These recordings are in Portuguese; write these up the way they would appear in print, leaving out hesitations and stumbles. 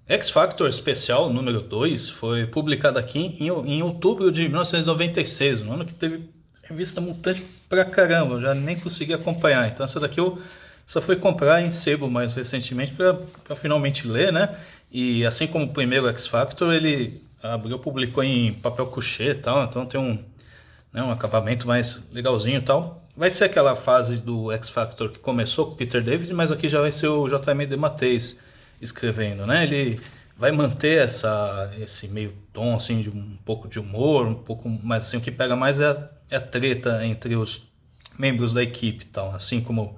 X Factor Especial número 2 foi publicado aqui em outubro de 1996, um ano que teve revista mutante pra caramba, eu já nem consegui acompanhar. Então essa daqui eu só fui comprar em sebo mais recentemente para finalmente ler, né? E assim como o primeiro X Factor, ele abriu, publicou em papel couché e tal, então tem um, né, um acabamento mais legalzinho e tal. Vai ser aquela fase do X Factor que começou com o Peter David, mas aqui já vai ser o J.M. DeMatteis escrevendo, né? Ele vai manter esse meio tom assim de um pouco de humor, um pouco mais assim, o que pega mais é a treta entre os membros da equipe e tal, assim como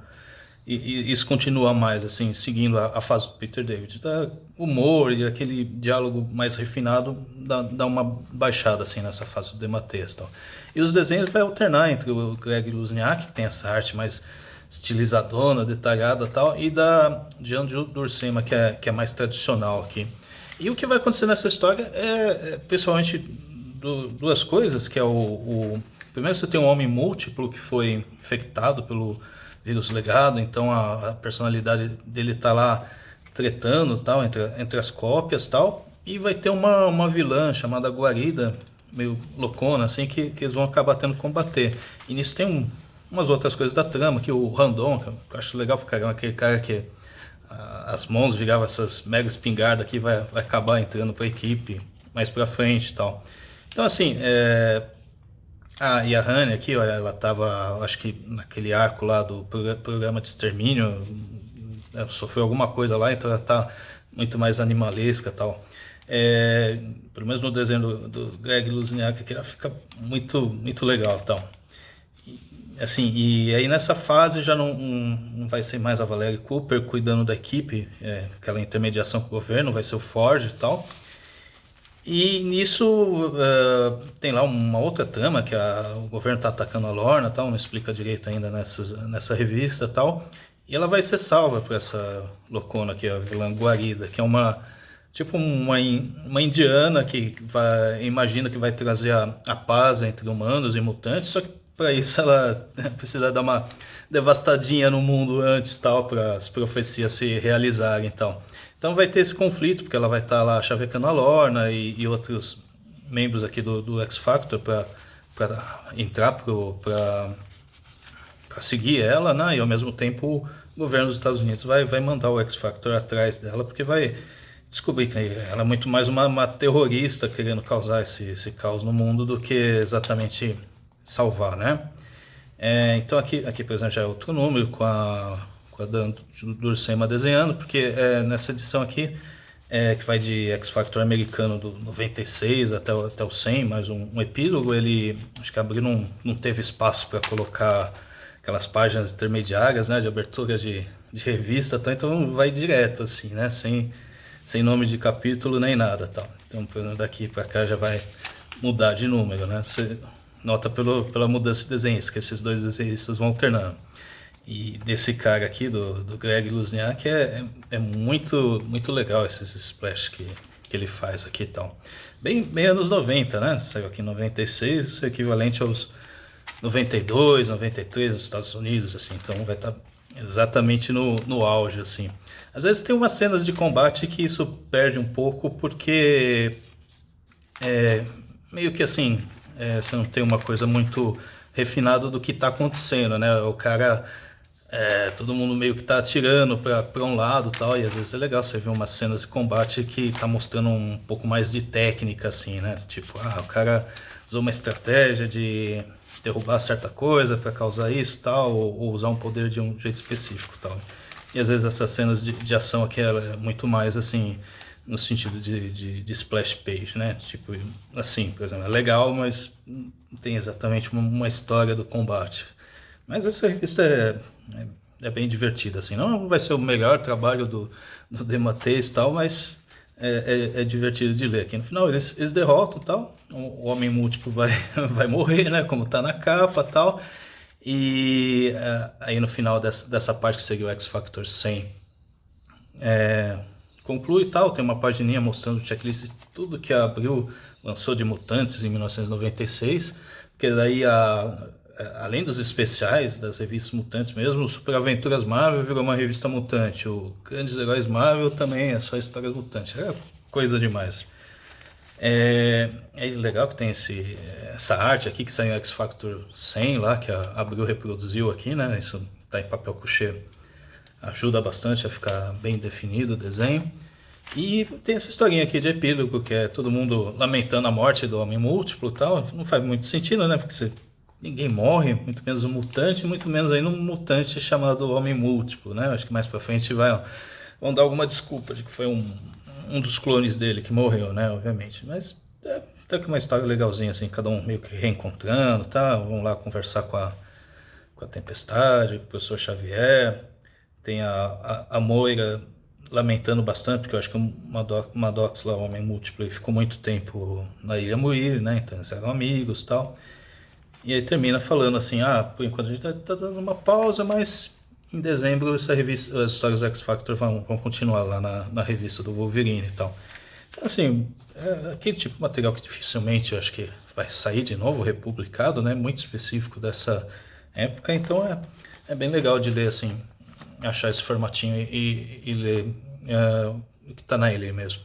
e isso continua mais, assim, seguindo a fase do Peter David. Tá? Humor e aquele diálogo mais refinado dá uma baixada, assim, nessa fase do DeMatteis e tal. E os desenhos vai alternar entre o Greg Luzniak, que tem essa arte mais estilizadona, detalhada e tal, e da Jan Duursema, que é mais tradicional aqui. E o que vai acontecer nessa história principalmente duas coisas, que é primeiro você tem um homem múltiplo que foi infectado pelo vírus legado, então a personalidade dele tá lá tretando tal, entre as cópias tal, e vai ter uma vilã chamada Guarida, meio loucona, assim, que eles vão acabar tendo que combater. E nisso tem umas outras coisas da trama, que o Randon, que eu acho legal pra caramba, aquele cara que as mãos viravam essas mega espingardas que vai acabar entrando pra equipe mais pra frente e tal. Então, assim, e a Honey aqui, olha, ela tava, acho que naquele arco lá do programa de extermínio, sofreu alguma coisa lá, então ela tá muito mais animalesca e tal. Pelo menos no desenho do Greg Luzniak aqui, ela fica muito legal e tal. Assim, e aí nessa fase já não vai ser mais a Valerie Cooper cuidando da equipe, aquela intermediação com o governo, vai ser o Forge e tal. E nisso tem lá uma outra trama que o governo está atacando a Lorna, tal, não explica direito ainda nessa revista tal. E ela vai ser salva por essa loucona aqui, a vilã Guarida, que é uma indiana que imagina que vai trazer a paz entre humanos e mutantes, só que para isso ela precisa dar uma devastadinha no mundo antes tal, para as profecias se realizarem então. Então vai ter esse conflito, porque ela vai estar lá chavecando a Lorna e outros membros aqui do X Factor para entrar para seguir ela, né? E ao mesmo tempo o governo dos Estados Unidos vai mandar o X Factor atrás dela, porque vai descobrir que ela é muito mais uma terrorista querendo causar esse caos no mundo do que exatamente salvar, né? Então aqui, por exemplo, já é outro número com a Dan Dursema desenhando, porque nessa edição aqui, que vai de X Factor americano do 96 até o 100, mais um epílogo, ele, acho que a Abril não teve espaço para colocar aquelas páginas intermediárias, né, de abertura de revista, então vai direto, assim, né, sem nome de capítulo nem nada, tal. Então, por exemplo, daqui para cá já vai mudar de número, né, você nota pela mudança de desenhos, que esses dois desenhistas vão alternando. E desse cara aqui, do Greg Luzniak, é muito legal esses splash que ele faz aqui e tal. Bem anos 90, né? Saiu aqui em 96, isso é equivalente aos 92, 93 nos Estados Unidos, assim. Então vai estar exatamente no auge, assim. Às vezes tem umas cenas de combate que isso perde um pouco, porque meio que assim, você não tem uma coisa muito refinada do que está acontecendo, né? O cara todo mundo meio que tá atirando pra um lado e tal, e às vezes é legal você ver umas cenas de combate que tá mostrando um pouco mais de técnica, assim, né? Tipo, o cara usou uma estratégia de derrubar certa coisa pra causar isso tal, ou usar um poder de um jeito específico tal. E às vezes essas cenas de ação aqui ela é muito mais assim, no sentido de splash page, né? Tipo, assim, por exemplo, é legal, mas não tem exatamente uma história do combate. Mas essa revista é bem divertida, assim. Não vai ser o melhor trabalho do DeMatteis e tal, mas é divertido de ler. Aqui no final eles derrotam e tal. O Homem Múltiplo vai morrer, né? Como tá na capa e tal. E aí no final dessa parte que seria o X Factor 100, conclui e tal. Tem uma pagininha mostrando o checklist de tudo que a Abril lançou de Mutantes em 1996. Porque daí além dos especiais das revistas mutantes mesmo, o Super Aventuras Marvel virou uma revista mutante, o Grandes Heróis Marvel também é só histórias mutantes, é coisa demais. É legal que tem essa arte aqui que saiu X Factor 100 lá, que a Abril reproduziu aqui, né? Isso tá em papel couché, ajuda bastante a ficar bem definido o desenho. E tem essa historinha aqui de epílogo, que é todo mundo lamentando a morte do Homem Múltiplo e tal. Não faz muito sentido, né? Porque ninguém morre, muito menos um mutante, muito menos ainda um mutante chamado Homem Múltiplo, né? Acho que mais pra frente vão dar alguma desculpa de que foi um dos clones dele que morreu, né? Obviamente. Mas tá que uma história legalzinha, assim, cada um meio que reencontrando, tá? Vamos lá conversar com a Tempestade, com o Professor Xavier. Tem a Moira lamentando bastante, porque eu acho que o Madrox lá, o Homem Múltiplo, ele ficou muito tempo na Ilha Muir, né? Então eles eram amigos e tal. E aí termina falando assim, por enquanto a gente tá dando uma pausa, mas em dezembro essa revista, as histórias do X Factor vão continuar lá na revista do Wolverine e tal. Então, assim, é aquele tipo de material que dificilmente eu acho que vai sair de novo republicado, né? Muito específico dessa época, então é bem legal de ler assim, achar esse formatinho e ler o que está na ilha mesmo.